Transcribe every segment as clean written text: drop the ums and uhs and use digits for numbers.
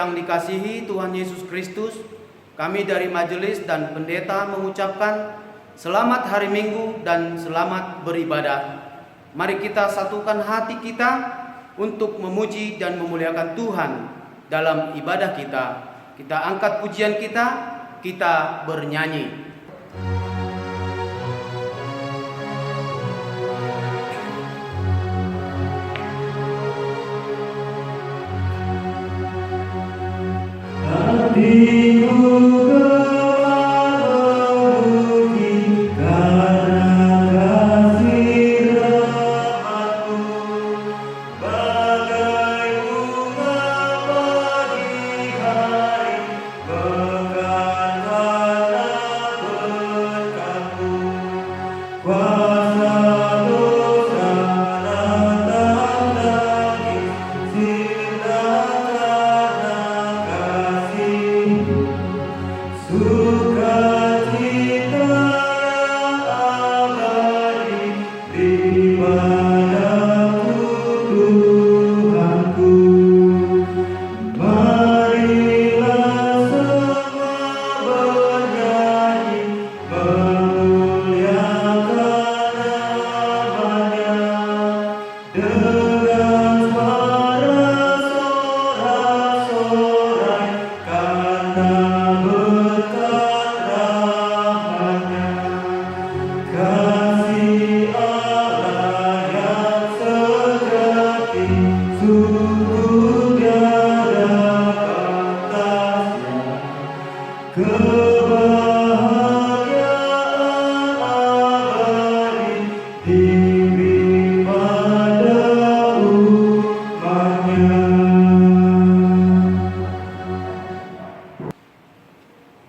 yang dikasihi Tuhan Yesus Kristus, kami dari majelis dan pendeta mengucapkan selamat hari Minggu dan selamat beribadah. Mari kita satukan hati kita untuk memuji dan memuliakan Tuhan dalam ibadah kita. Kita angkat pujian kita bernyanyi.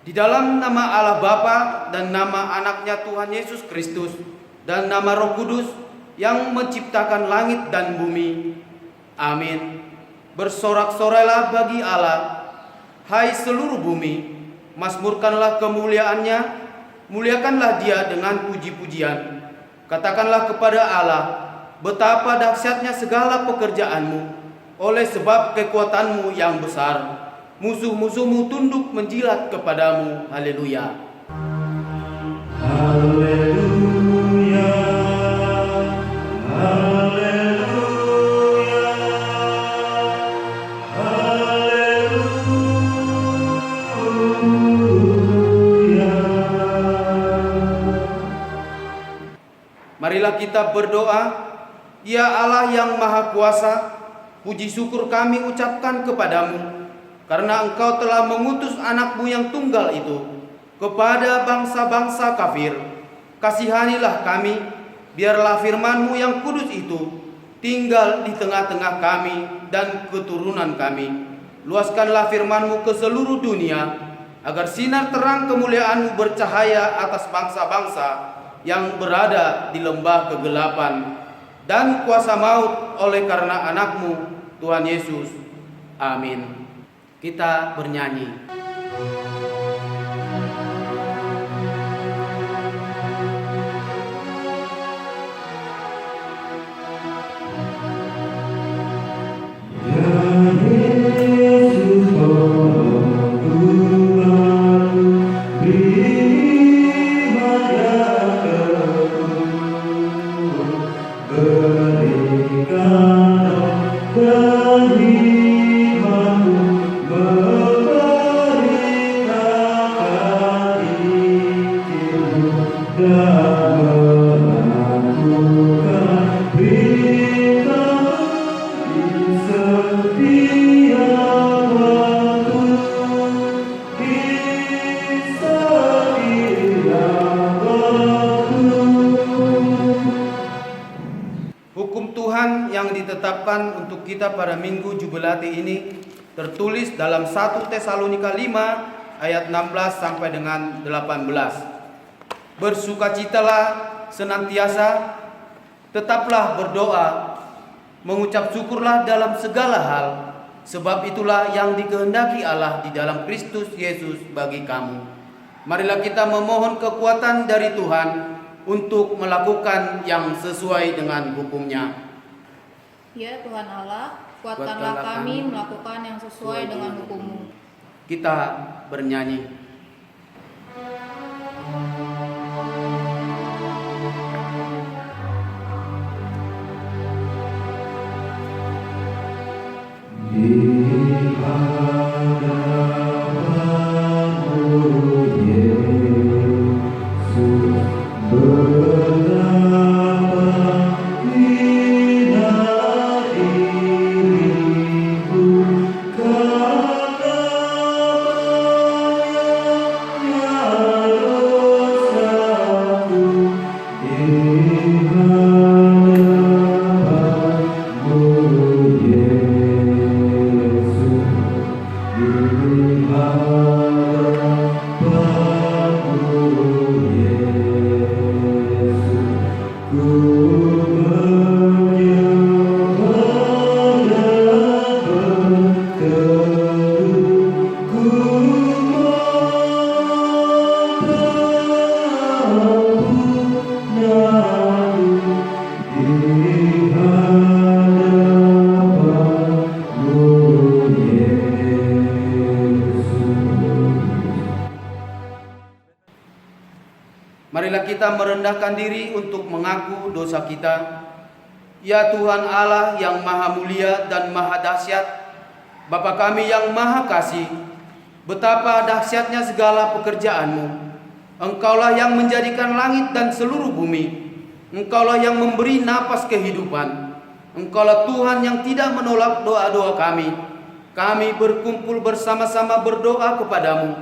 Di dalam nama Allah Bapa dan nama anaknya Tuhan Yesus Kristus dan nama Roh Kudus yang menciptakan langit dan bumi. Amin. Bersorak-sorailah bagi Allah, hai seluruh bumi, mazmurkanlah kemuliaannya, muliakanlah Dia dengan puji-pujian. Katakanlah kepada Allah, betapa dahsyatnya segala pekerjaanmu, oleh sebab kekuatanmu yang besar. Musuh-musuhmu tunduk menjilat kepadamu. Haleluya. Haleluya. Haleluya. Haleluya. Marilah kita berdoa. Ya Allah yang Maha Kuasa, puji syukur kami ucapkan kepadamu, karena Engkau telah mengutus anak-Mu yang tunggal itu kepada bangsa-bangsa kafir. Kasihanilah kami, biarlah firman-Mu yang kudus itu tinggal di tengah-tengah kami dan keturunan kami. Luaskanlah firman-Mu ke seluruh dunia, agar sinar terang kemuliaan-Mu bercahaya atas bangsa-bangsa yang berada di lembah kegelapan dan kuasa maut oleh karena anak-Mu, Tuhan Yesus. Amin. Kita bernyanyi. Hukum Tuhan yang ditetapkan untuk kita pada Minggu Jubilati ini tertulis dalam 1 Tesalonika 5 ayat 16 sampai dengan 18. Bersukacitalah senantiasa, tetaplah berdoa, mengucap syukurlah dalam segala hal, sebab itulah yang dikehendaki Allah di dalam Kristus Yesus bagi kamu. Marilah kita memohon kekuatan dari Tuhan untuk melakukan yang sesuai dengan hukum-Nya. Ya Tuhan Allah, Kuatkanlah kami melakukan yang sesuai dengan hukum-Mu. Kita bernyanyi. Marilah kita merendahkan diri untuk mengaku dosa kita. Ya Tuhan Allah yang maha mulia dan maha dahsyat, Bapa kami yang maha kasih, betapa dahsyatnya segala pekerjaan-Mu. Engkaulah yang menjadikan langit dan seluruh bumi. Engkaulah yang memberi napas kehidupan. Engkaulah Tuhan yang tidak menolak doa-doa kami. Kami berkumpul bersama-sama berdoa kepadamu,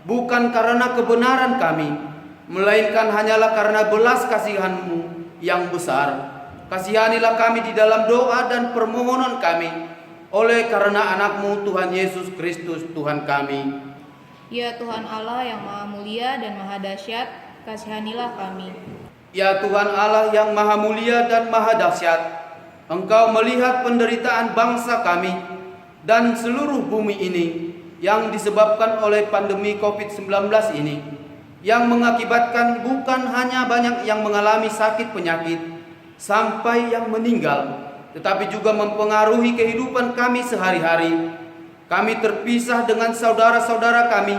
bukan karena kebenaran kami, melainkan hanyalah karena belas kasihan-Mu yang besar. Kasihanilah kami di dalam doa dan permohonan kami, oleh karena anak-Mu Tuhan Yesus Kristus Tuhan kami. Ya Tuhan Allah yang maha mulia dan maha dahsyat, kasihanilah kami. Ya Tuhan Allah yang maha mulia dan maha dahsyat, Engkau melihat penderitaan bangsa kami dan seluruh bumi ini yang disebabkan oleh pandemi COVID-19 ini, yang mengakibatkan bukan hanya banyak yang mengalami sakit penyakit sampai yang meninggal, tetapi juga mempengaruhi kehidupan kami sehari-hari. Kami terpisah dengan saudara-saudara kami.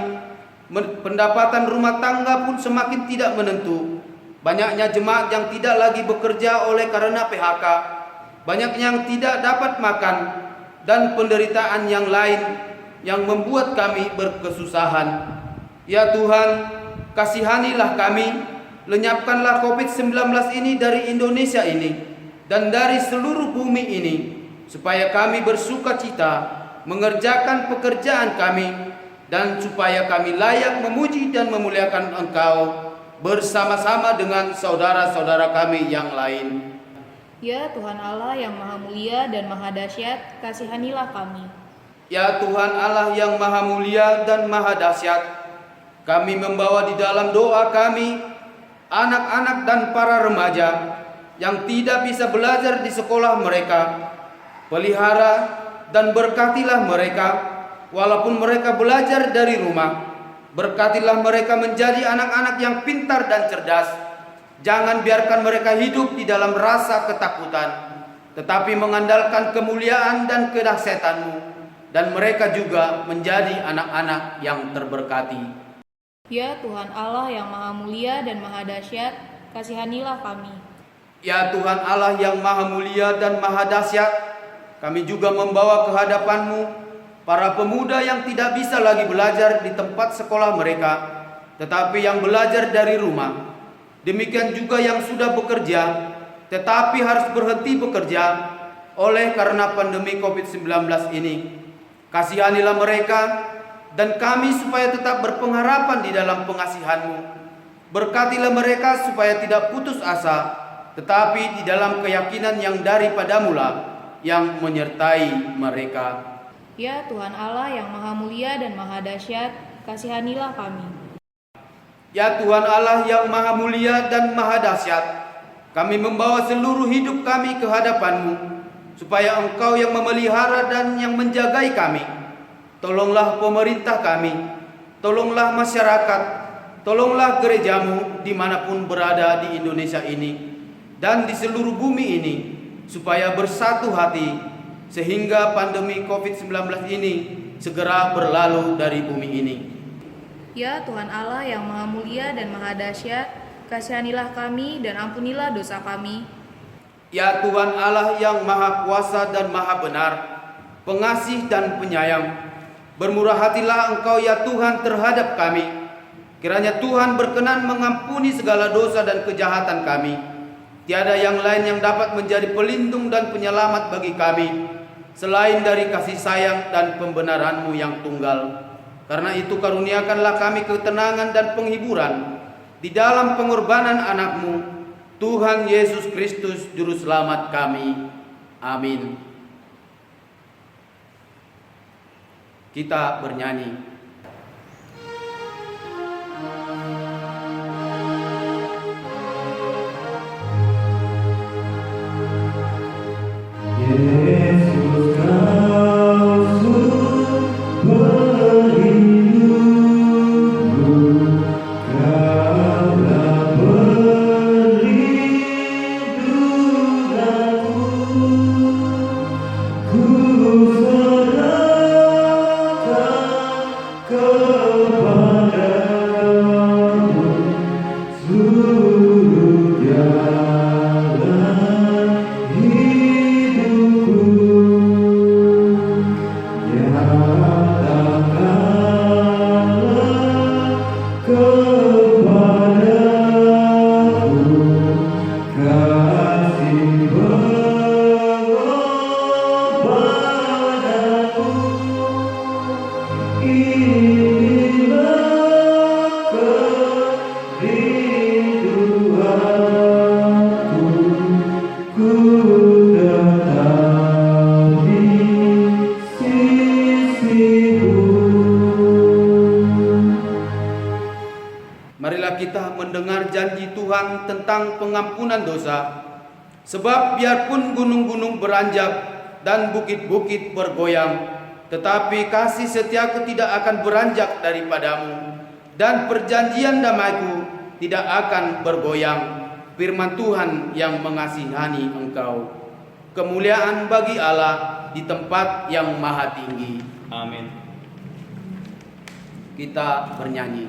Pendapatan rumah tangga pun semakin tidak menentu. Banyaknya jemaat yang tidak lagi bekerja oleh karena PHK. Banyak yang tidak dapat makan dan penderitaan yang lain yang membuat kami berkesusahan. Ya Tuhan, kasihanilah kami, lenyapkanlah COVID-19 ini dari Indonesia ini dan dari seluruh bumi ini, supaya kami bersukacita mengerjakan pekerjaan kami dan supaya kami layak memuji dan memuliakan Engkau bersama-sama dengan saudara-saudara kami yang lain. Ya Tuhan Allah yang maha mulia dan maha dahsyat, kasihanilah kami. Ya Tuhan Allah yang maha mulia dan maha dahsyat, kami membawa di dalam doa kami anak-anak dan para remaja yang tidak bisa belajar di sekolah mereka. Pelihara dan berkatilah mereka walaupun mereka belajar dari rumah. Berkatilah mereka menjadi anak-anak yang pintar dan cerdas. Jangan biarkan mereka hidup di dalam rasa ketakutan, tetapi mengandalkan kemuliaan dan kedahsyatan-Mu, dan mereka juga menjadi anak-anak yang terberkati. Ya Tuhan Allah yang maha mulia dan maha dahsyat, kasihanilah kami. Ya Tuhan Allah yang maha mulia dan maha dahsyat, kami juga membawa ke hadapan-Mu para pemuda yang tidak bisa lagi belajar di tempat sekolah mereka, tetapi yang belajar dari rumah. Demikian juga yang sudah bekerja, tetapi harus berhenti bekerja oleh karena pandemi COVID-19 ini. Kasihanilah mereka dan kami supaya tetap berpengharapan di dalam pengasihan-Mu. Berkatilah mereka supaya tidak putus asa, tetapi di dalam keyakinan yang daripada-Mu lah yang menyertai mereka. Ya Tuhan Allah yang maha mulia dan maha dahsyat, kasihanilah kami. Ya Tuhan Allah yang maha mulia dan maha dahsyat, kami membawa seluruh hidup kami ke hadapan-Mu, supaya Engkau yang memelihara dan yang menjagai kami. Tolonglah pemerintah kami, tolonglah masyarakat, tolonglah gereja-Mu dimanapun berada di Indonesia ini dan di seluruh bumi ini, supaya bersatu hati, sehingga pandemi COVID-19 ini segera berlalu dari bumi ini. Ya Tuhan Allah yang Maha Mulia dan Maha Dahsyat, kasihanilah kami dan ampunilah dosa kami. Ya Tuhan Allah yang Maha Kuasa dan Maha Benar, pengasih dan penyayang, bermurah hatilah Engkau ya Tuhan terhadap kami. Kiranya Tuhan berkenan mengampuni segala dosa dan kejahatan kami. Tiada yang lain yang dapat menjadi pelindung dan penyelamat bagi kami selain dari kasih sayang dan pembenaran-Mu yang tunggal. Karena itu karuniakanlah kami ketenangan dan penghiburan di dalam pengorbanan anak-Mu, Tuhan Yesus Kristus Juru Selamat kami. Amin. Kita bernyanyi. Yesus kau sumber hidupku, Kaulah perlindunganku, ku serahkan kepadamu seluruh jalan hidupku. Nyatakanlah kepadaku kasih pengorbananmu. Inilah kerinduanku, ku tetap di sisimu. Marilah kita mendengar janji Tuhan tentang pengampunan dosa. Sebab biarpun gunung-gunung beranjak dan bukit-bukit bergoyang, tetapi kasih setiaku tidak akan beranjak daripadamu, dan perjanjian damaiku tidak akan bergoyang. Firman Tuhan yang mengasihani engkau. Kemuliaan bagi Allah di tempat yang maha tinggi. Amin. Kita bernyanyi.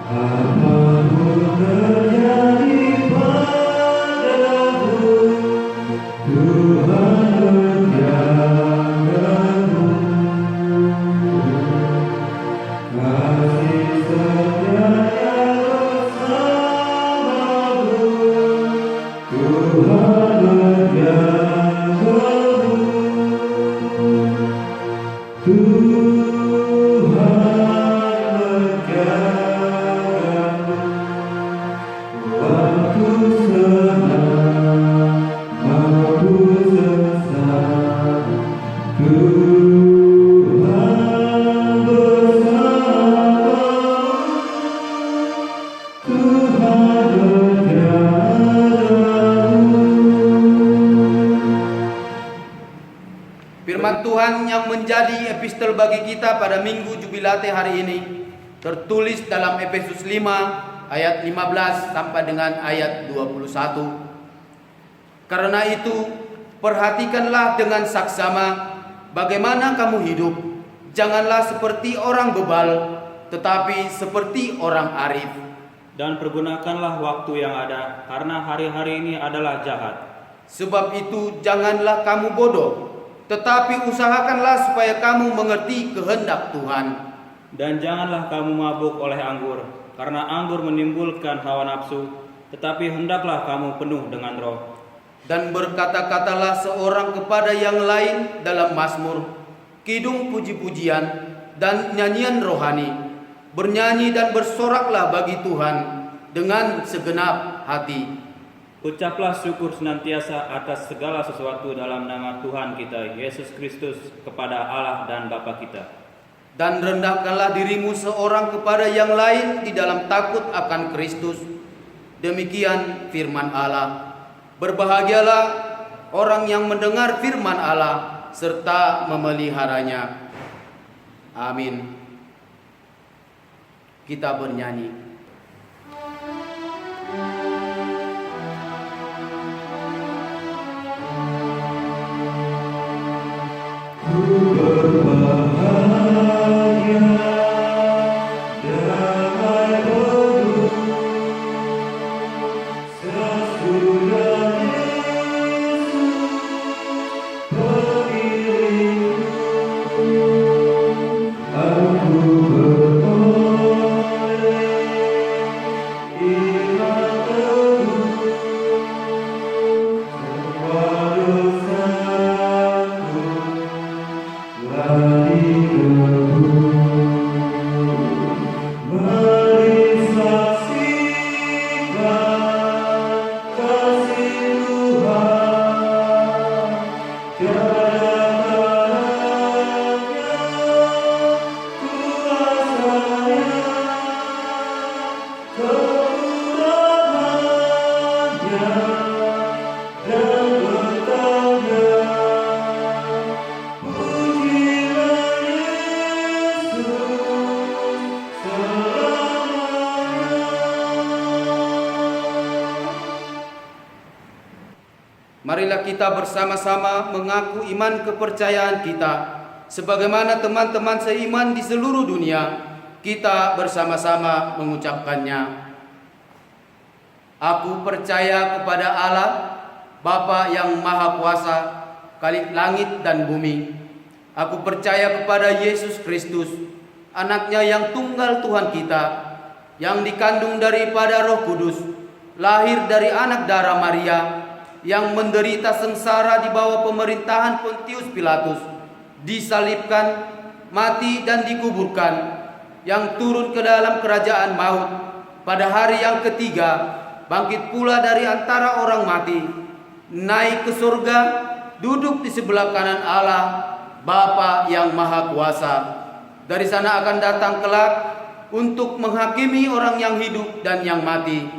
Apapun terjadi padamu, Tuhan menjagamu. Kasih setianya bersamamu, Tuhan menjagamu. Tuhan menjagamu waktu senang maupun sesat. Tuhan bersamamu, Tuhan menjagamu. Firman Tuhan yang menjadi epistel bagi kita pada Minggu Jubilate hari ini tertulis dalam Efesus 5 ayat 15 sampai dengan ayat 21. Karena itu, perhatikanlah dengan saksama bagaimana kamu hidup. Janganlah seperti orang bebal, tetapi seperti orang arif. Dan pergunakanlah waktu yang ada, karena hari-hari ini adalah jahat. Sebab itu janganlah kamu bodoh, tetapi usahakanlah supaya kamu mengerti kehendak Tuhan. Dan janganlah kamu mabuk oleh anggur, karena anggur menimbulkan hawa nafsu, tetapi hendaklah kamu penuh dengan roh. Dan berkata-katalah seorang kepada yang lain dalam mazmur, kidung puji-pujian, dan nyanyian rohani. Bernyanyi dan bersoraklah bagi Tuhan dengan segenap hati. Ucaplah syukur senantiasa atas segala sesuatu dalam nama Tuhan kita Yesus Kristus kepada Allah dan Bapa kita. Dan rendahkanlah dirimu seorang kepada yang lain di dalam takut akan Kristus. Demikian firman Allah. Berbahagialah orang yang mendengar firman Allah serta memeliharanya. Amin. kita bernyanyi. Marilah kita bersama-sama mengaku iman kepercayaan kita. Sebagaimana teman-teman seiman di seluruh dunia, kita bersama-sama mengucapkannya. Aku percaya kepada Allah, Bapa yang Maha Kuasa, Khalik langit dan bumi. Aku percaya kepada Yesus Kristus, Anaknya yang tunggal Tuhan kita, yang dikandung daripada Roh Kudus, lahir dari anak darah Maria, yang menderita sengsara di bawah pemerintahan Pontius Pilatus, disalibkan, mati dan dikuburkan, yang turun ke dalam kerajaan maut, pada hari yang ketiga bangkit pula dari antara orang mati, naik ke surga, duduk di sebelah kanan Allah, Bapa yang Maha Kuasa. Dari sana akan datang kelak untuk menghakimi orang yang hidup dan yang mati.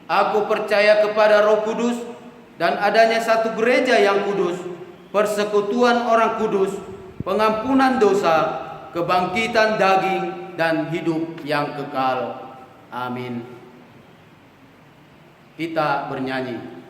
Aku percaya kepada Roh Kudus dan adanya satu gereja yang kudus, persekutuan orang kudus, pengampunan dosa, kebangkitan daging, dan hidup yang kekal. Amin. Kita bernyanyi.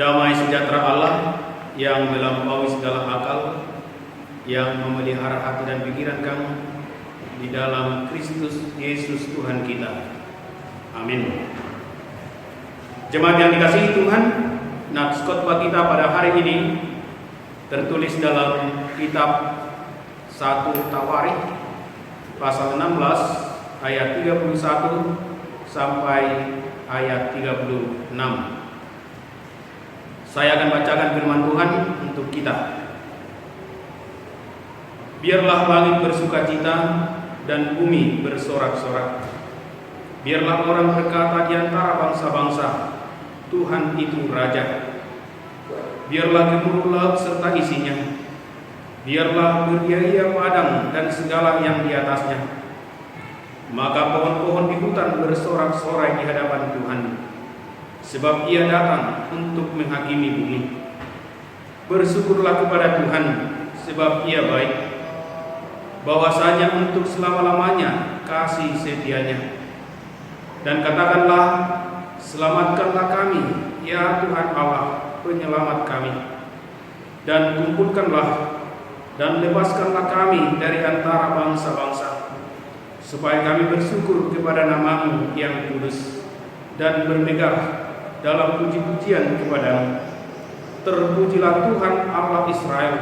Damai sejahtera Allah yang melampaui segala akal, yang memelihara hati dan pikiran kamu di dalam Kristus Yesus Tuhan kita. Amin. Jemaat yang dikasihi Tuhan, nats khotbah kita pada hari ini tertulis dalam kitab 1 Tawarikh pasal 16 ayat 31 sampai ayat 36. Saya akan bacakan firman Tuhan untuk kita. Biarlah langit bersukacita dan bumi bersorak-sorak. Biarlah orang berkata di antara bangsa-bangsa, Tuhan itu Raja. Biarlah gemuruh laut serta isinya. Biarlah beriria padang dan segala yang di atasnya. Maka pohon-pohon di hutan bersorak-sorai di hadapan Tuhan, sebab Ia datang untuk menghakimi bumi. Bersyukurlah kepada Tuhan, sebab Ia baik, bahwasanya untuk selama-lamanya kasih setianya. Dan katakanlah, selamatkanlah kami, ya Tuhan Allah, penyelamat kami. Dan kumpulkanlah dan lepaskanlah kami dari antara bangsa-bangsa, supaya kami bersyukur kepada nama-Mu yang kudus dan bermegah dalam puji-pujian kepadamu. Terpujilah Tuhan Allah Israel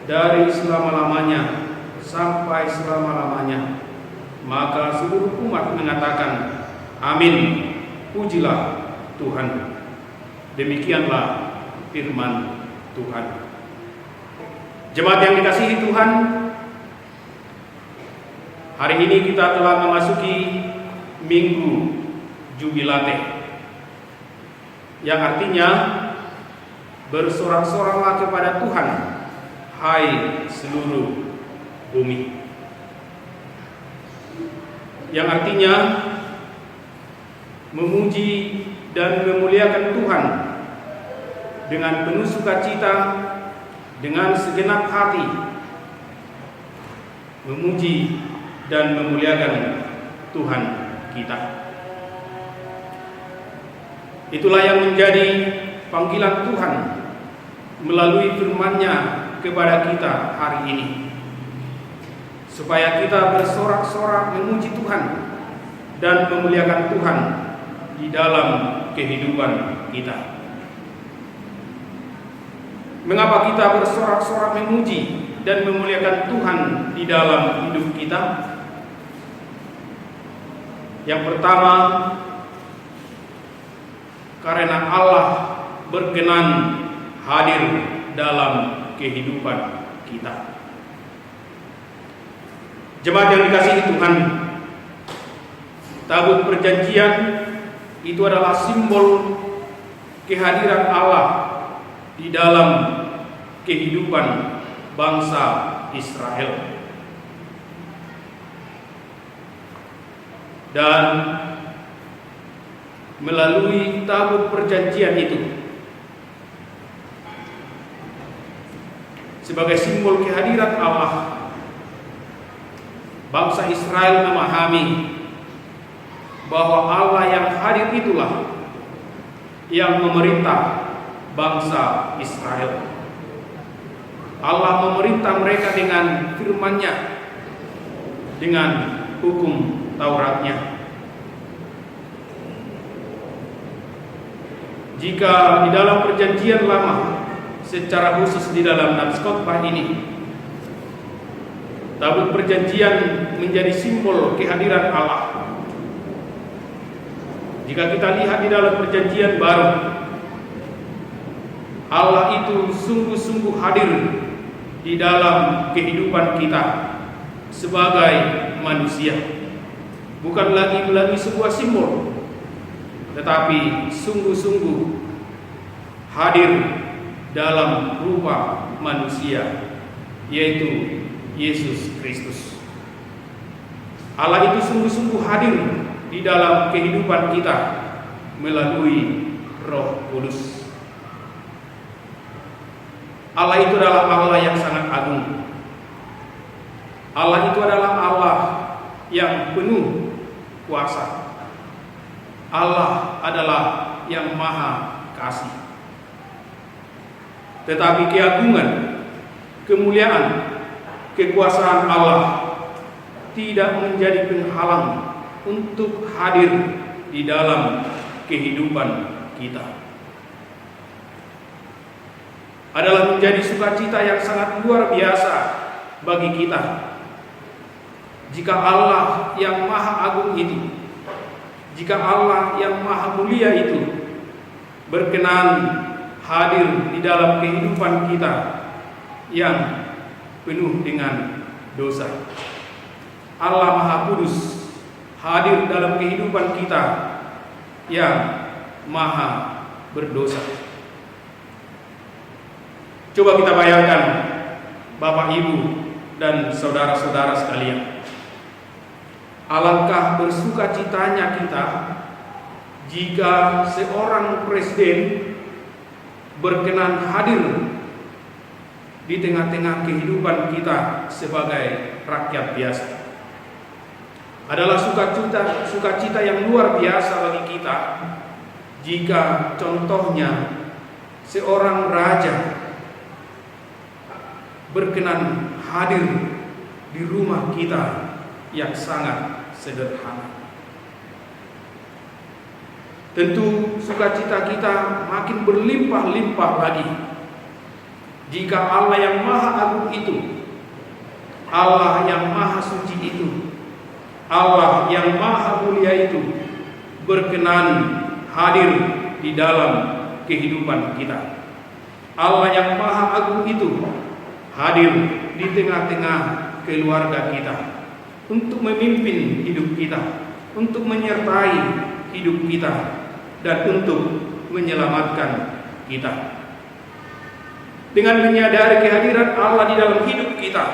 dari selama-lamanya sampai selama-lamanya. Maka seluruh umat mengatakan, amin, pujilah Tuhan. Demikianlah firman Tuhan. Jemaat yang dikasihi Tuhan, hari ini kita telah memasuki Minggu Jubilate, yang artinya bersorak-soraklah kepada Tuhan, hai seluruh bumi. Yang artinya memuji dan memuliakan Tuhan dengan penuh sukacita, dengan segenap hati, memuji dan memuliakan Tuhan kita. Itulah yang menjadi panggilan Tuhan melalui firman-Nya kepada kita hari ini, supaya kita bersorak-sorak memuji Tuhan dan memuliakan Tuhan di dalam kehidupan kita. Mengapa kita bersorak-sorak memuji dan memuliakan Tuhan di dalam hidup kita? Yang pertama, karena Allah berkenan hadir dalam kehidupan kita. Jemaat yang dikasihi Tuhan, tabut perjanjian itu adalah simbol kehadiran Allah di dalam kehidupan bangsa Israel. Dan melalui tabut perjanjian itu, sebagai simbol kehadiran Allah, bangsa Israel memahami bahwa Allah yang hadir itulah yang memerintah bangsa Israel. Allah memerintah mereka dengan firman-Nya, dengan hukum Tauratnya. Jika di dalam perjanjian lama, secara khusus di dalam Nats Khotbah ini, tabut perjanjian menjadi simbol kehadiran Allah. Jika kita lihat di dalam perjanjian baru, Allah itu sungguh-sungguh hadir di dalam kehidupan kita sebagai manusia. Bukan lagi melalui sebuah simbol, tetapi sungguh-sungguh hadir dalam rupa manusia, yaitu Yesus Kristus. Allah itu sungguh-sungguh hadir di dalam kehidupan kita melalui Roh Kudus. Allah itu adalah Allah yang sangat agung. Allah itu adalah Allah yang penuh kuasa. Allah adalah yang maha kasih. Tetapi keagungan, kemuliaan, kekuasaan Allah tidak menjadi penghalang untuk hadir di dalam kehidupan kita. Adalah menjadi sukacita yang sangat luar biasa bagi kita jika Allah yang maha agung itu, jika Allah yang maha mulia itu berkenan hadir di dalam kehidupan kita yang penuh dengan dosa. Allah maha kudus hadir dalam kehidupan kita yang maha berdosa. Coba kita bayangkan, Bapak, Ibu, dan saudara-saudara sekalian, alangkah bersukacitanya kita jika seorang presiden berkenan hadir di tengah-tengah kehidupan kita sebagai rakyat biasa. Adalah sukacita yang luar biasa bagi kita jika contohnya seorang raja berkenan hadir di rumah kita yang sangat sederhana. Tentu sukacita kita makin berlimpah-limpah lagi jika Allah yang maha agung itu Allah yang maha suci itu, Allah yang maha mulia itu berkenan hadir di dalam kehidupan kita. Allah yang maha agung itu hadir di tengah-tengah keluarga kita untuk memimpin hidup kita, untuk menyertai hidup kita, dan untuk menyelamatkan kita. Dengan menyadari kehadiran Allah di dalam hidup kita,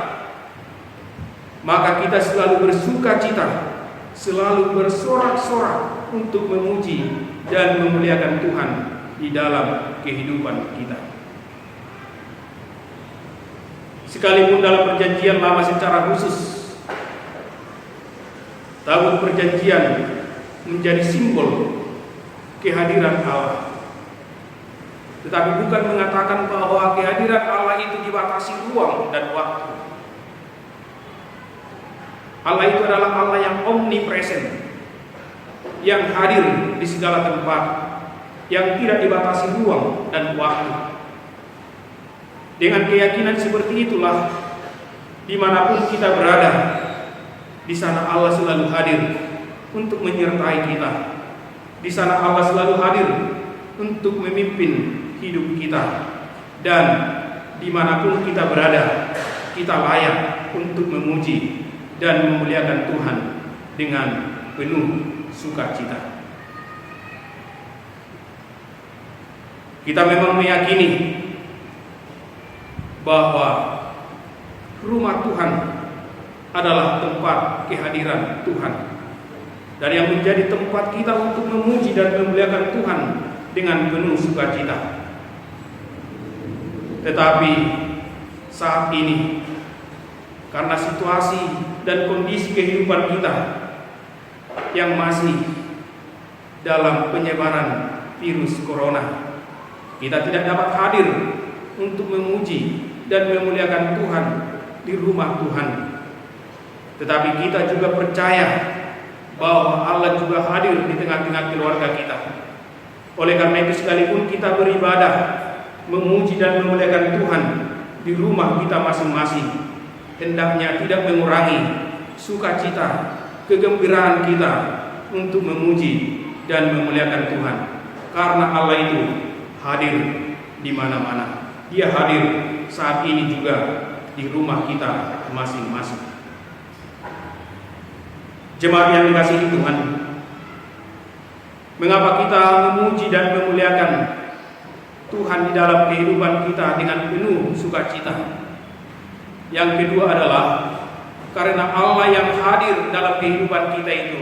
maka kita selalu bersuka cita, selalu bersorak-sorak untuk memuji dan memuliakan Tuhan di dalam kehidupan kita. Sekalipun dalam perjanjian lama secara khusus, tabut perjanjian menjadi simbol kehadiran Allah, tetapi bukan mengatakan bahwa kehadiran Allah itu dibatasi ruang dan waktu. Allah itu adalah Allah yang omnipresent, yang hadir di segala tempat, yang tidak dibatasi ruang dan waktu. Dengan keyakinan seperti itulah, dimanapun kita berada, di sana Allah selalu hadir untuk menyertai kita. Di sana Allah selalu hadir untuk memimpin hidup kita. Dan dimanapun kita berada, kita layak untuk memuji dan memuliakan Tuhan dengan penuh sukacita. Kita memang meyakini bahwa rumah Tuhan adalah tempat kehadiran Tuhan, dan yang menjadi tempat kita untuk memuji dan memuliakan Tuhan dengan penuh sukacita. Tetapi saat ini, karena situasi dan kondisi kehidupan kita yang masih dalam penyebaran virus corona, kita tidak dapat hadir untuk memuji dan memuliakan Tuhan di rumah Tuhan. Tetapi kita juga percaya bahwa Allah juga hadir di tengah-tengah keluarga kita. Oleh karena itu, sekalipun kita beribadah, memuji dan memuliakan Tuhan di rumah kita masing-masing, hendaknya tidak mengurangi sukacita, kegembiraan kita untuk memuji dan memuliakan Tuhan. Karena Allah itu hadir di mana-mana. Dia hadir saat ini juga di rumah kita masing-masing. Jemaat yang dikasihi Tuhan, mengapa kita memuji dan memuliakan Tuhan di dalam kehidupan kita dengan penuh sukacita? Yang kedua adalah karena Allah yang hadir dalam kehidupan kita itu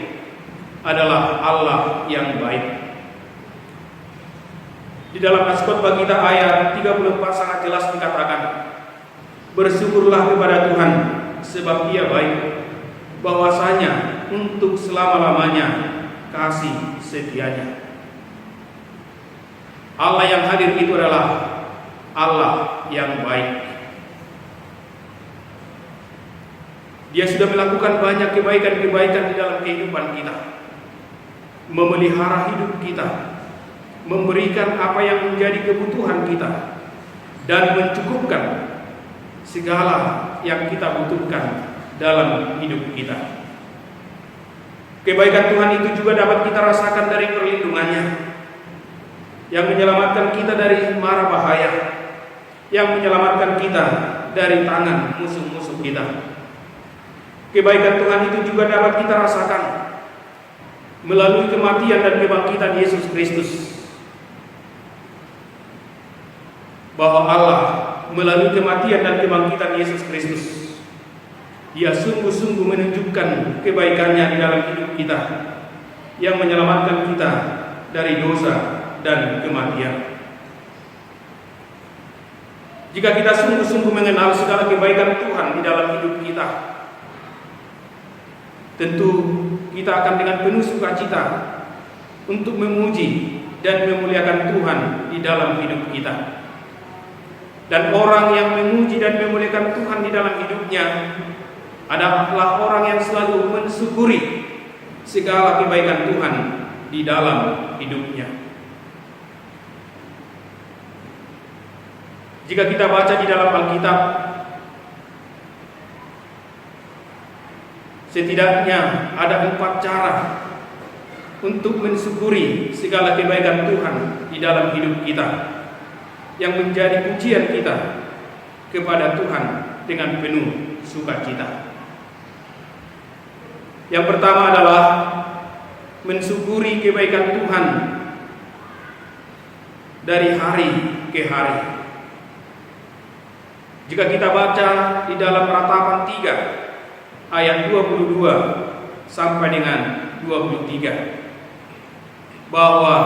adalah Allah yang baik. Di dalam Khotbah kita ayat 34 sangat jelas dikatakan, bersyukurlah kepada Tuhan sebab Dia baik, bahwasanya untuk selama-lamanya kasih setianya. Allah yang hadir itu adalah Allah yang baik. Dia sudah melakukan banyak kebaikan-kebaikan di dalam kehidupan kita, memelihara hidup kita, memberikan apa yang menjadi kebutuhan kita, dan mencukupkan segala yang kita butuhkan dalam hidup kita. Kebaikan Tuhan itu juga dapat kita rasakan dari perlindungannya, yang menyelamatkan kita dari mara bahaya, yang menyelamatkan kita dari tangan musuh-musuh kita. Kebaikan Tuhan itu juga dapat kita rasakan melalui kematian dan kebangkitan Yesus Kristus, bahwa Allah melalui kematian dan kebangkitan Yesus Kristus, Dia sungguh-sungguh menunjukkan kebaikannya di dalam hidup kita, yang menyelamatkan kita dari dosa dan kematian. Jika kita sungguh-sungguh mengenal segala kebaikan Tuhan di dalam hidup kita, tentu kita akan dengan penuh sukacita untuk memuji dan memuliakan Tuhan di dalam hidup kita. Dan orang yang memuji dan memuliakan Tuhan di dalam hidupnya adalah orang yang selalu mensyukuri segala kebaikan Tuhan di dalam hidupnya. Jika kita baca di dalam Alkitab, Setidaknya ada 4 cara untuk mensyukuri segala kebaikan Tuhan di dalam hidup kita, yang menjadi pujian kita kepada Tuhan dengan penuh sukacita. Yang pertama adalah mensyukuri kebaikan Tuhan dari hari ke hari. Jika kita baca di dalam Ratapan 3 ayat 22 sampai dengan 23, bahwa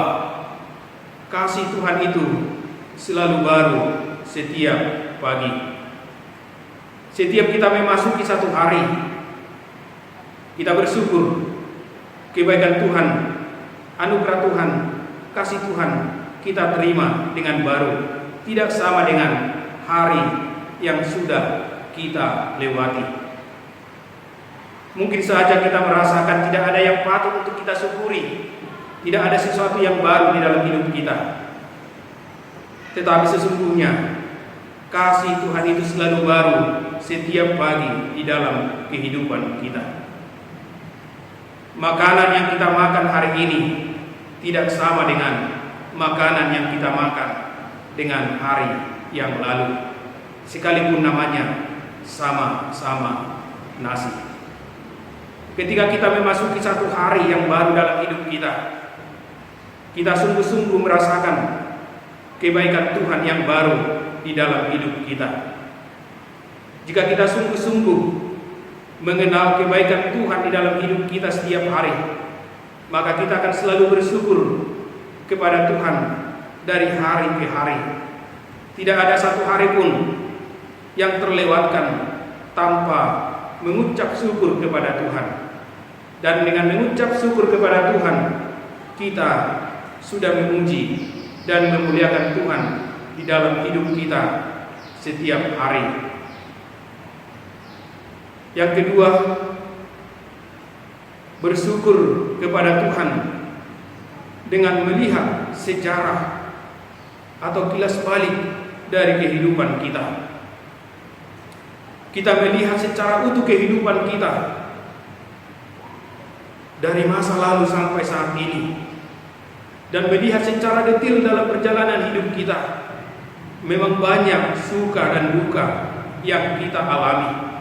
kasih Tuhan itu selalu baru setiap pagi. Setiap kita memasuki satu hari, kita bersyukur kebaikan Tuhan, anugerah Tuhan, kasih Tuhan kita terima dengan baru, tidak sama dengan hari yang sudah kita lewati. Mungkin saja kita merasakan tidak ada yang patut untuk kita syukuri, tidak ada sesuatu yang baru di dalam hidup kita. Tetapi sesungguhnya kasih Tuhan itu selalu baru setiap pagi di dalam kehidupan kita. Makanan yang kita makan hari ini tidak sama dengan makanan yang kita makan dengan hari yang lalu, sekalipun namanya sama-sama nasi. Ketika kita memasuki satu hari yang baru dalam hidup kita, kita sungguh-sungguh merasakan kebaikan Tuhan yang baru di dalam hidup kita. Jika kita sungguh-sungguh mengenal kebaikan Tuhan di dalam hidup kita setiap hari, maka kita akan selalu bersyukur kepada Tuhan dari hari ke hari. Tidak ada satu hari pun yang terlewatkan tanpa mengucap syukur kepada Tuhan. Dan dengan mengucap syukur kepada Tuhan, kita sudah memuji dan memuliakan Tuhan di dalam hidup kita setiap hari. Yang kedua, bersyukur kepada Tuhan dengan melihat sejarah atau kilas balik dari kehidupan kita. Kita melihat secara utuh kehidupan kita dari masa lalu sampai saat ini, dan melihat secara detail dalam perjalanan hidup kita. Memang banyak suka dan duka yang kita alami,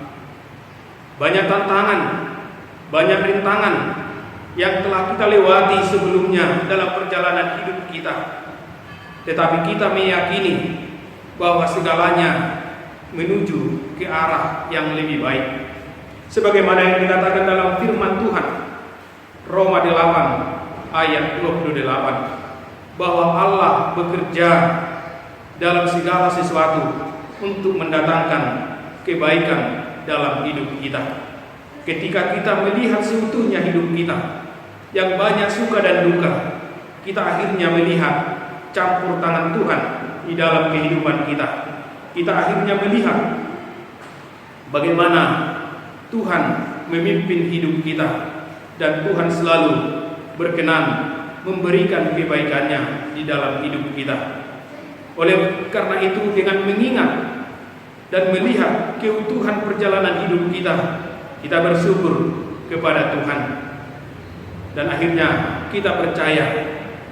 banyak tantangan, banyak rintangan yang telah kita lewati sebelumnya dalam perjalanan hidup kita. Tetapi kita meyakini bahwa segalanya menuju ke arah yang lebih baik. Sebagaimana yang dikatakan dalam firman Tuhan Roma 8 ayat 28, bahwa Allah bekerja dalam segala sesuatu untuk mendatangkan kebaikan dalam hidup kita. Ketika kita melihat seutuhnya hidup kita yang banyak suka dan duka, kita akhirnya melihat campur tangan Tuhan di dalam kehidupan kita. Kita akhirnya melihat bagaimana Tuhan memimpin hidup kita, dan Tuhan selalu berkenan memberikan kebaikannya di dalam hidup kita. Oleh karena itu, dengan mengingat dan melihat keutuhan perjalanan hidup kita, kita bersyukur kepada Tuhan. Dan akhirnya kita percaya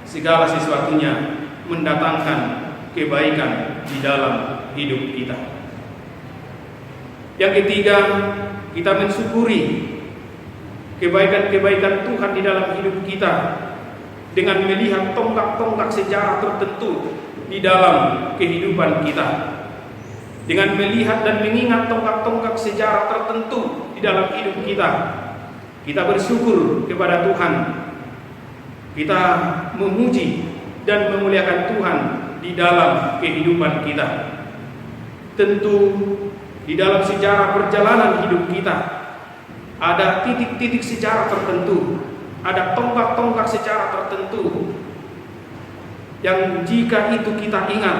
segala sesuatunya mendatangkan kebaikan di dalam hidup kita. Yang ketiga, kita mensyukuri kebaikan-kebaikan Tuhan di dalam hidup kita dengan melihat tonggak-tonggak sejarah tertentu di dalam kehidupan kita. Dengan melihat dan mengingat tonggak-tonggak sejarah tertentu di dalam hidup kita, kita bersyukur kepada Tuhan. Kita memuji dan memuliakan Tuhan di dalam kehidupan kita. Tentu di dalam sejarah perjalanan hidup kita ada titik-titik sejarah tertentu, ada tonggak-tonggak sejarah tertentu yang jika itu kita ingat,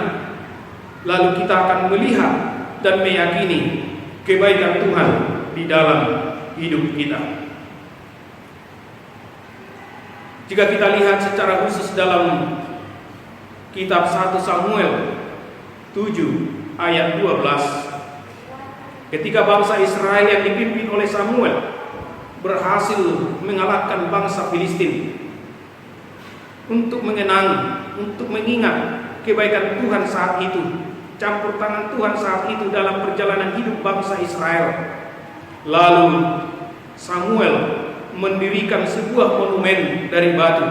lalu kita akan melihat dan meyakini kebaikan Tuhan di dalam hidup kita. Jika kita lihat secara khusus dalam kitab 1 Samuel 7 ayat 12, ketika bangsa Israel yang dipimpin oleh Samuel berhasil mengalahkan bangsa Filistin, untuk mengenang, untuk mengingat kebaikan Tuhan saat itu, campur tangan Tuhan saat itu dalam perjalanan hidup bangsa Israel. Lalu Samuel mendirikan sebuah monumen dari batu.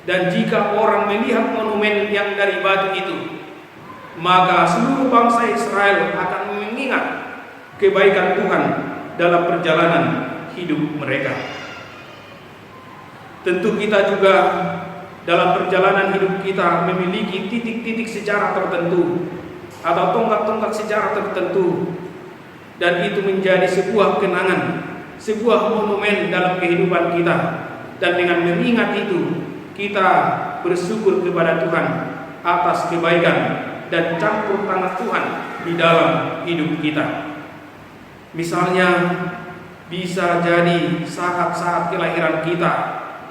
Dan jika orang melihat monumen yang dari batu itu, maka seluruh bangsa Israel akan mengingat kebaikan Tuhan dalam perjalanan hidup mereka. Tentu kita juga dalam perjalanan hidup kita memiliki titik-titik sejarah tertentu atau tonggak-tonggak sejarah tertentu, dan itu menjadi sebuah kenangan, sebuah monumen dalam kehidupan kita. Dan dengan mengingat itu, kita bersyukur kepada Tuhan atas kebaikan dan campur tangan Tuhan di dalam hidup kita. Misalnya bisa jadi saat-saat kelahiran kita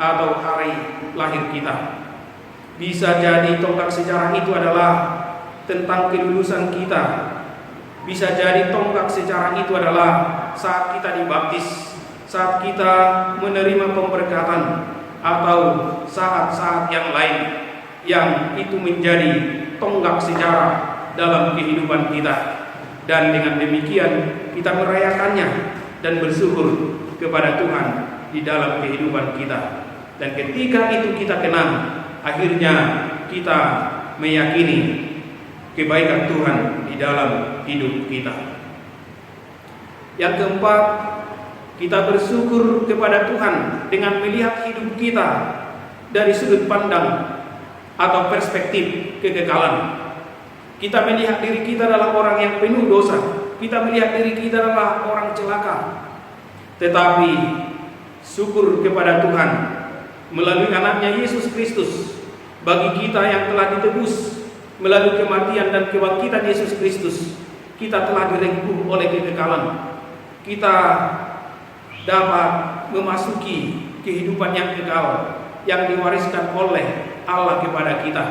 atau hari lahir kita. Bisa jadi tonggak sejarah itu adalah tentang kelulusan kita. Bisa jadi tonggak sejarah itu adalah saat kita dibaptis, saat kita menerima pemberkatan, atau saat-saat yang lain yang itu menjadi tonggak sejarah dalam kehidupan kita. Dan dengan demikian kita merayakannya dan bersyukur kepada Tuhan di dalam kehidupan kita. Dan ketika itu kita kenang, akhirnya kita meyakini kebaikan Tuhan di dalam hidup kita. Yang keempat, kita bersyukur kepada Tuhan dengan melihat hidup kita dari sudut pandang atau perspektif kekekalan. Kita melihat diri kita adalah orang yang penuh dosa. Kita melihat diri kita adalah orang celaka. Tetapi syukur kepada Tuhan melalui anaknya Yesus Kristus, bagi kita yang telah ditebus melalui kematian dan kebangkitan Yesus Kristus, kita telah direngkuh oleh kekekalan. Kita dapat memasuki kehidupan yang kekal yang diwariskan oleh Allah kepada kita.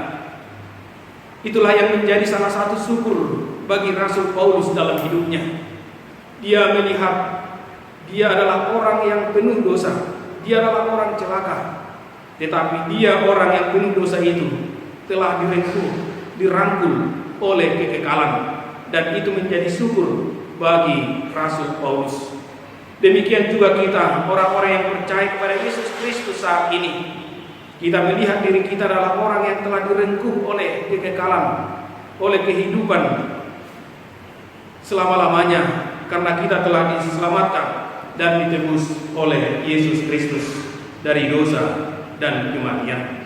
Itulah yang menjadi salah satu syukur bagi Rasul Paulus dalam hidupnya. Dia melihat dia adalah orang yang penuh dosa, dia adalah orang celaka, tetapi dia orang yang penuh dosa itu telah dirangkul oleh kekekalan, dan itu menjadi syukur bagi Rasul Paulus. Demikian juga kita, orang-orang yang percaya kepada Yesus Kristus saat ini. Kita melihat diri kita adalah orang yang telah direngkuh oleh kekekalan, oleh kehidupan selama-lamanya, karena kita telah diselamatkan dan ditebus oleh Yesus Kristus dari dosa dan kematian.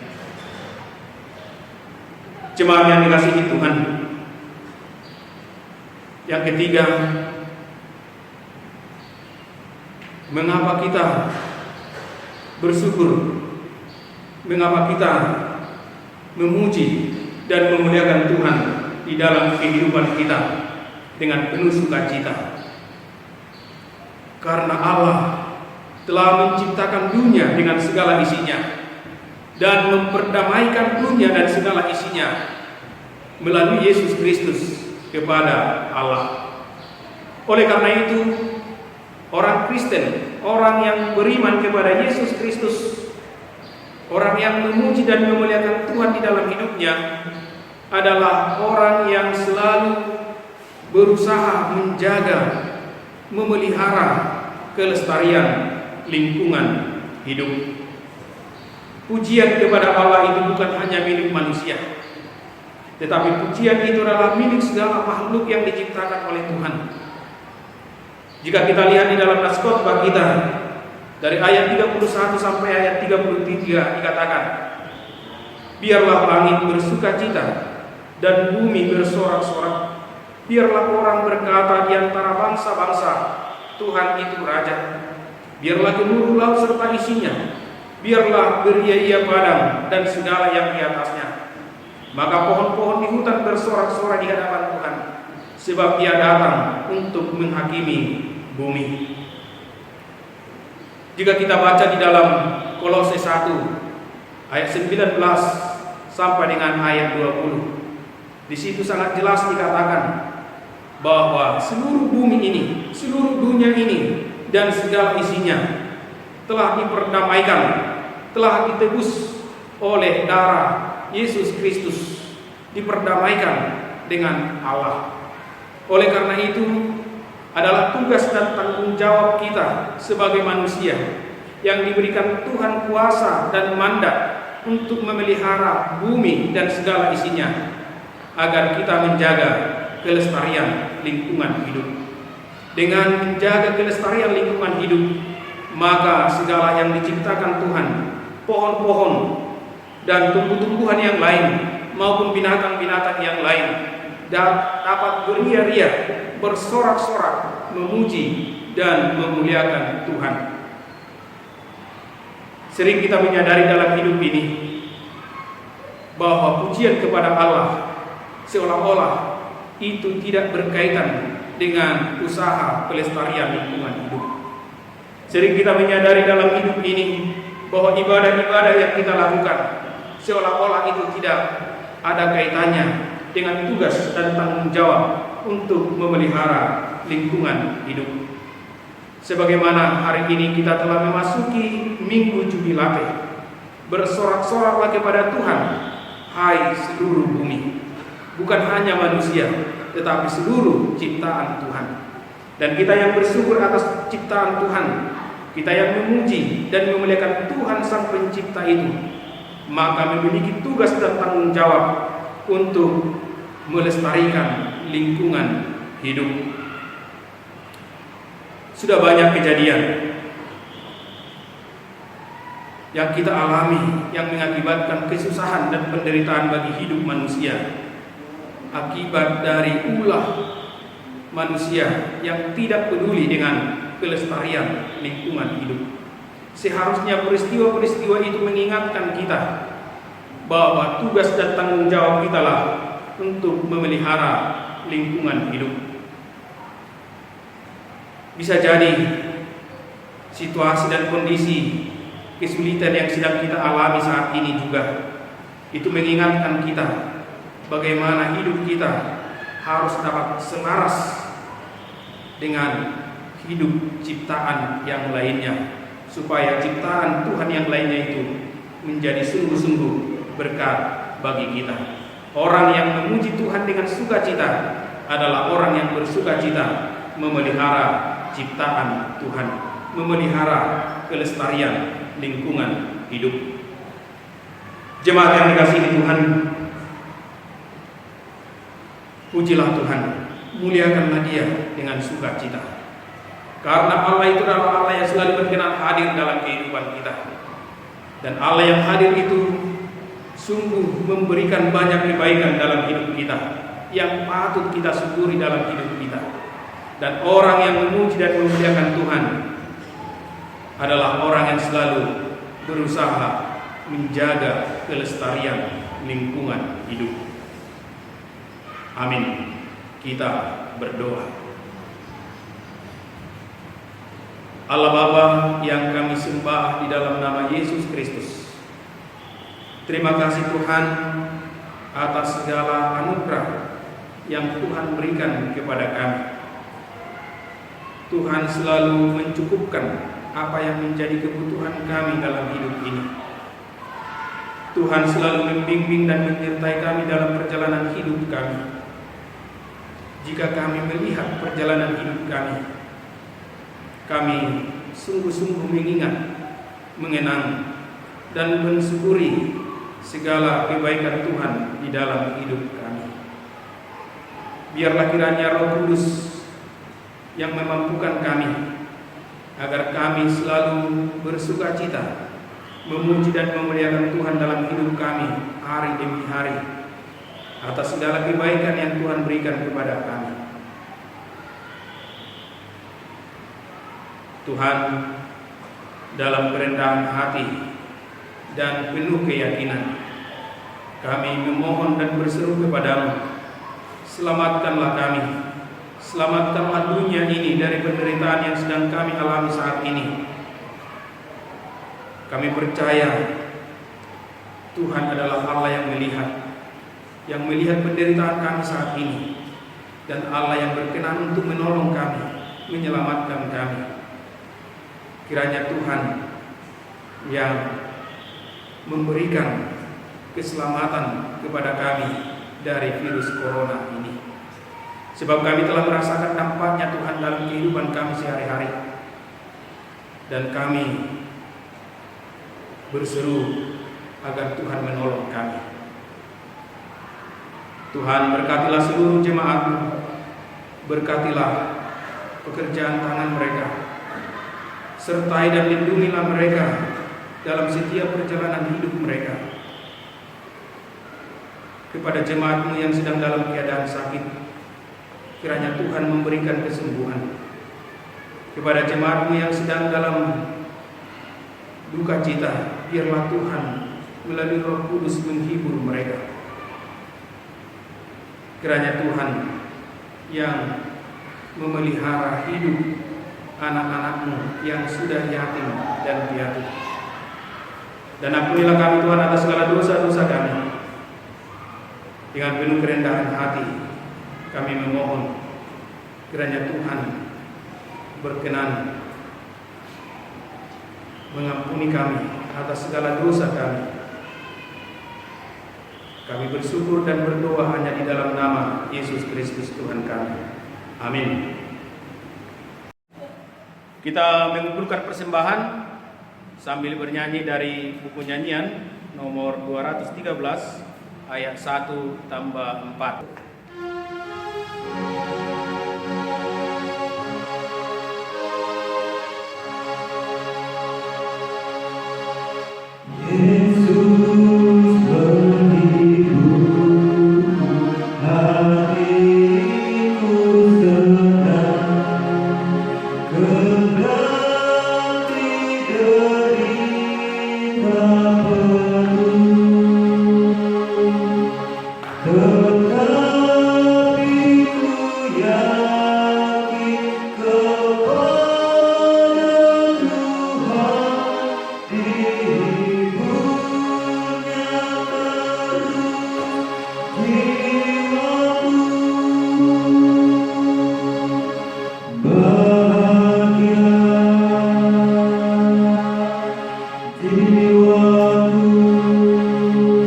Jemaat yang dikasihi Tuhan, yang ketiga, mengapa kita bersyukur? Mengapa kita memuji dan memuliakan Tuhan di dalam kehidupan kita dengan penuh sukacita? Karena Allah telah menciptakan dunia dengan segala isinya dan memperdamaikan dunia dan segala isinya melalui Yesus Kristus kepada Allah. Oleh karena itu, orang Kristen, orang yang beriman kepada Yesus Kristus, orang yang memuji dan memuliakan Tuhan di dalam hidupnya adalah orang yang selalu berusaha menjaga, memelihara kelestarian lingkungan hidup. Pujian kepada Allah itu bukan hanya milik manusia, tetapi pujian itu adalah milik segala makhluk yang diciptakan oleh Tuhan. Jika kita lihat di dalam Naskotbah kita, dari ayat 31 sampai ayat 33 dikatakan, biarlah langit bersukacita dan bumi bersorak-sorak. Biarlah orang berkata di antara bangsa-bangsa, Tuhan itu Raja. Biarlah gemuruh laut serta isinya. Biarlah beria-ia padang dan segala yang di atasnya. Maka pohon-pohon di hutan bersorak-sorak di hadapan Tuhan, sebab Dia datang untuk menghakimi bumi. Jika kita baca di dalam Kolose 1 ayat 19 sampai dengan ayat 20, di situ sangat jelas dikatakan bahwa seluruh bumi ini, seluruh dunia ini dan segala isinya telah diperdamaikan, telah ditebus oleh darah Yesus Kristus, diperdamaikan dengan Allah. Oleh karena itu, adalah tugas dan tanggung jawab kita sebagai manusia yang diberikan Tuhan kuasa dan mandat untuk memelihara bumi dan segala isinya, agar kita menjaga kelestarian lingkungan hidup. Dengan menjaga kelestarian lingkungan hidup, maka segala yang diciptakan Tuhan, pohon-pohon dan tumbuh-tumbuhan yang lain maupun binatang-binatang yang lain, dapat beria-ria, bersorak-sorak, memuji dan memuliakan Tuhan. Sering kita menyadari dalam hidup ini bahwa pujian kepada Allah seolah-olah itu tidak berkaitan dengan usaha pelestarian lingkungan hidup. Sering kita menyadari dalam hidup ini bahwa ibadah-ibadah yang kita lakukan seolah-olah itu tidak ada kaitannya dengan tugas dan tanggung jawab untuk memelihara lingkungan hidup. Sebagaimana hari ini kita telah memasuki Minggu Jubilate, bersorak-soraklah kepada Tuhan, hai seluruh bumi. Bukan hanya manusia, tetapi seluruh ciptaan Tuhan. Dan kita yang bersyukur atas ciptaan Tuhan, kita yang memuji dan memuliakan Tuhan Sang Pencipta itu, maka memiliki tugas dan tanggung jawab untuk melestarikan lingkungan hidup. Sudah banyak kejadian yang kita alami yang mengakibatkan kesusahan dan penderitaan bagi hidup manusia akibat dari ulah manusia yang tidak peduli dengan kelestarian lingkungan hidup. Seharusnya peristiwa-peristiwa itu mengingatkan kita bahwa tugas dan tanggung jawab kita lah untuk memelihara lingkungan hidup. Bisa jadi situasi dan kondisi kesulitan yang sedang kita alami saat ini juga itu mengingatkan kita bagaimana hidup kita harus dapat selaras dengan hidup ciptaan yang lainnya, supaya ciptaan Tuhan yang lainnya itu menjadi sungguh-sungguh berkat bagi kita. Orang yang memuji Tuhan dengan sukacita adalah orang yang bersukacita memelihara ciptaan Tuhan, memelihara kelestarian lingkungan hidup. Jemaat yang dikasihi Tuhan, pujilah Tuhan, muliakanlah Dia dengan sukacita. Karena Allah itu adalah Allah yang selalu berkenan hadir dalam kehidupan kita. Dan Allah yang hadir itu sungguh memberikan banyak kebaikan dalam hidup kita yang patut kita syukuri dalam hidup kita. Dan orang yang memuji dan memuliakan Tuhan adalah orang yang selalu berusaha menjaga kelestarian lingkungan hidup. Amin. Kita berdoa. Allah Bapa yang kami sembah di dalam nama Yesus Kristus, terima kasih Tuhan atas segala anugerah yang Tuhan berikan kepada kami. Tuhan selalu mencukupkan apa yang menjadi kebutuhan kami dalam hidup ini. Tuhan selalu membimbing dan menyertai kami dalam perjalanan hidup kami. Jika kami melihat perjalanan hidup kami sungguh-sungguh mengingat, mengenang, dan mensyukuri segala kebaikan Tuhan di dalam hidup kami. Biarlah kiranya Roh Kudus yang memampukan kami agar kami selalu bersukacita memuji dan memuliakan Tuhan dalam hidup kami hari demi hari atas segala kebaikan yang Tuhan berikan kepada kami. Tuhan, dalam kerendahan hati dan penuh keyakinan, kami memohon dan berseru kepadamu, selamatkanlah kami. Selamatkanlah dunia ini dari penderitaan yang sedang kami alami saat ini. Kami percaya Tuhan adalah Allah yang melihat penderitaan kami saat ini, dan Allah yang berkenan untuk menolong kami, menyelamatkan kami. Kiranya Tuhan yang memberikan keselamatan kepada kami dari virus corona ini. Sebab kami telah merasakan dampaknya Tuhan dalam kehidupan kami sehari-hari. Dan kami berseru agar Tuhan menolong kami. Tuhan, berkatilah seluruh jemaat-Mu, berkatilah pekerjaan tangan mereka, sertai dan lindungilah mereka dalam setiap perjalanan hidup mereka. Kepada jemaat-Mu yang sedang dalam keadaan sakit, kiranya Tuhan memberikan kesembuhan. Kepada jemaat-Mu yang sedang dalam duka cita, biarlah Tuhan melalui Roh Kudus menghibur mereka. Kiranya Tuhan yang memelihara hidup anak-anak-Mu yang sudah yatim dan piatu. Dan ampunilah kami Tuhan atas segala dosa-dosa kami. Dengan penuh kerendahan hati kami memohon kiranya Tuhan berkenan mengampuni kami atas segala dosa kami. Kami bersyukur dan berdoa hanya di dalam nama Yesus Kristus Tuhan kami. Amin. Kita mengumpulkan persembahan sambil bernyanyi dari buku nyanyian nomor 213 ayat 1 tambah 4. Yesus menghibur hatiku senang, kendati derita penuh, tetapi ku yakin kepada Tuhan dihiburnya terus jiwaku. Bahagia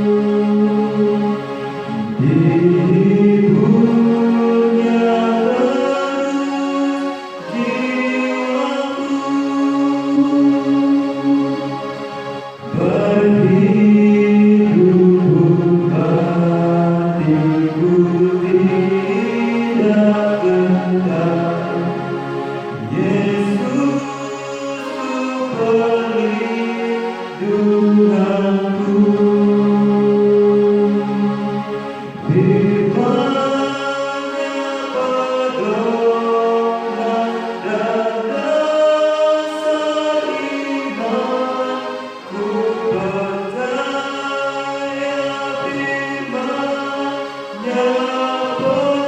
jiwaku, dihiburnya terus jiwaku. Berhidup hatiku tidak gentar, Yesus perlindunganku. Firman-Nya pedoman dan dasar iman, ku percaya firman-Nya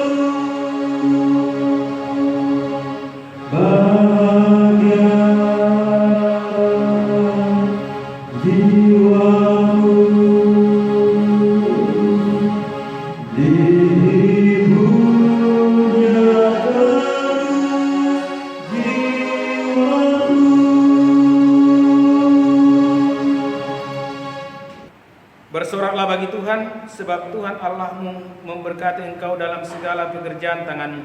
penuh. Bahagia jiwaku, dihiburnya terus jiwaku. Bersoraklah bagi Tuhan, sebab Tuhan Allah-Mu memberkati engkau dalam segala pekerjaan tangan-Mu.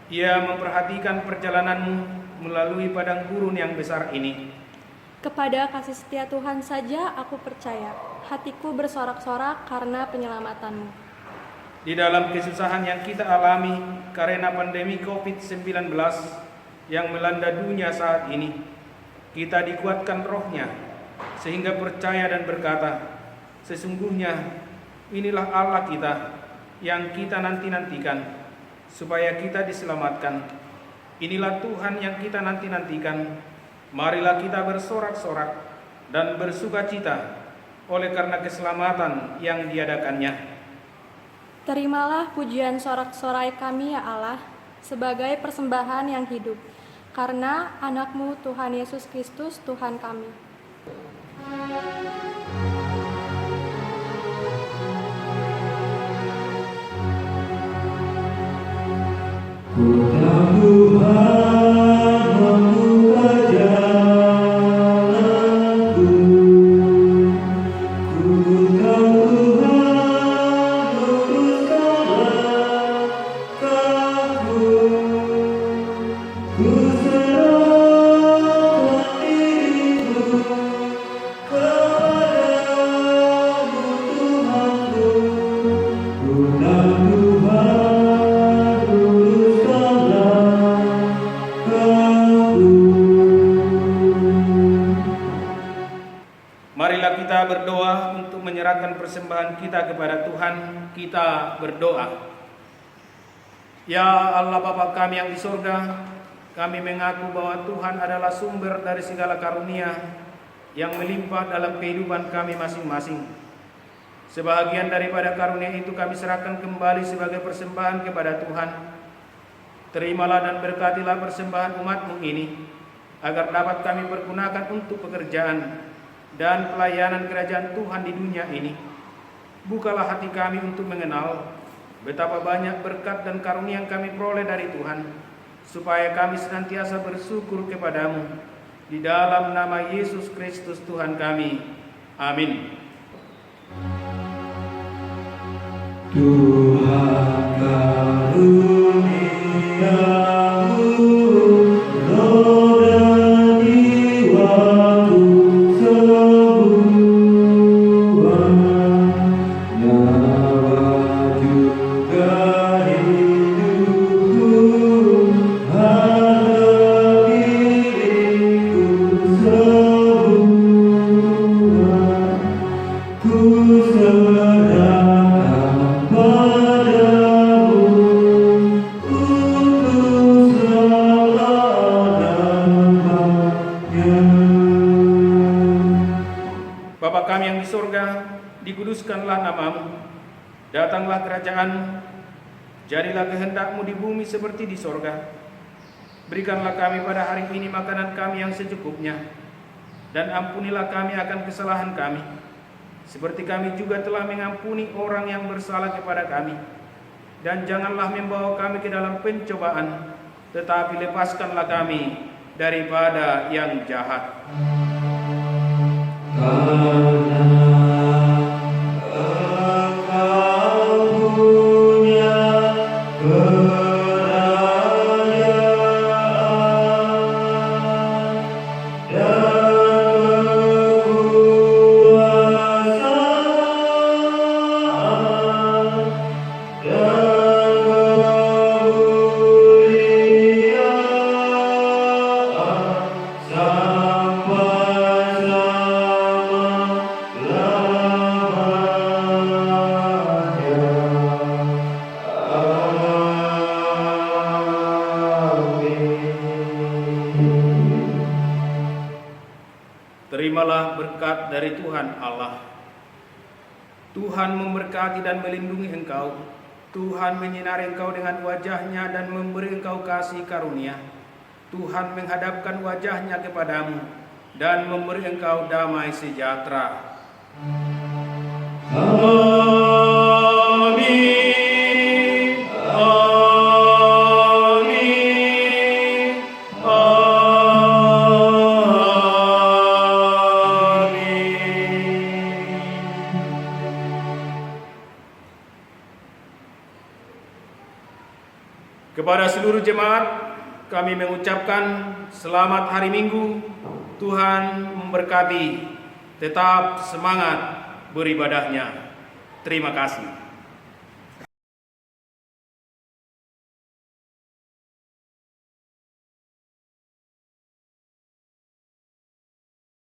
Ia memperhatikan perjalananmu melalui padang gurun yang besar ini. Kepada kasih setia Tuhan saja aku percaya, hatiku bersorak-sorak karena penyelamatanmu. Di dalam kesusahan yang kita alami karena pandemi COVID-19 yang melanda dunia saat ini, kita dikuatkan rohnya sehingga percaya dan berkata, sesungguhnya inilah Allah kita yang kita nanti-nantikan supaya kita diselamatkan. Inilah Tuhan yang kita nanti-nantikan. Marilah kita bersorak-sorak dan bersukacita oleh karena keselamatan yang diadakannya. Terimalah pujian sorak-sorai kami ya Allah, sebagai persembahan yang hidup, karena anak-Mu Tuhan Yesus Kristus Tuhan kami. Ku tahu Tuhan membuka jalan menyerahkan persembahan kita kepada Tuhan, kita berdoa. Ya Allah Bapa kami yang di surga, kami mengaku bahwa Tuhan adalah sumber dari segala karunia yang melimpah dalam kehidupan kami masing-masing. Sebahagian daripada karunia itu kami serahkan kembali sebagai persembahan kepada Tuhan. Terimalah dan berkatilah persembahan umat-Mu ini, agar dapat kami pergunakan untuk pekerjaan dan pelayanan kerajaan Tuhan di dunia ini. Bukalah hati kami untuk mengenal betapa banyak berkat dan karunia yang kami peroleh dari Tuhan, supaya kami senantiasa bersyukur kepada-Mu. Di dalam nama Yesus Kristus Tuhan kami. Amin. Tuhan karuniamu roh dan jiwaku semua, nyawa juga hidupku, harta milikku semua, ku serahkan padamu untuk selama-lamanya. Bapa kami yang di surga, dikuduskanlah nama-Mu. Datanglah kerajaan-Mu. Jadilah kehendak-Mu di bumi seperti di sorga. Berikanlah kami pada hari ini makanan kami yang secukupnya. Dan ampunilah kami akan kesalahan kami, seperti kami juga telah mengampuni orang yang bersalah kepada kami. Dan janganlah membawa kami ke dalam pencobaan, tetapi lepaskanlah kami daripada yang jahat. Karena Engkau punya kerajaan dan kekuasaan dan kemuliaan sampai Terimalah berkat dari Tuhan Allah. Tuhan memberkati dan melindungi engkau. Tuhan menyinari engkau dengan wajah-Nya dan memberi engkau kasih karunia. Tuhan menghadapkan wajah-Nya kepadamu dan memberi engkau damai sejahtera. Amin. Amin. Amin. Kepada seluruh jemaat, kami mengucapkan selamat hari Minggu. Tuhan memberkati. Tetap semangat beribadahnya. Terima kasih.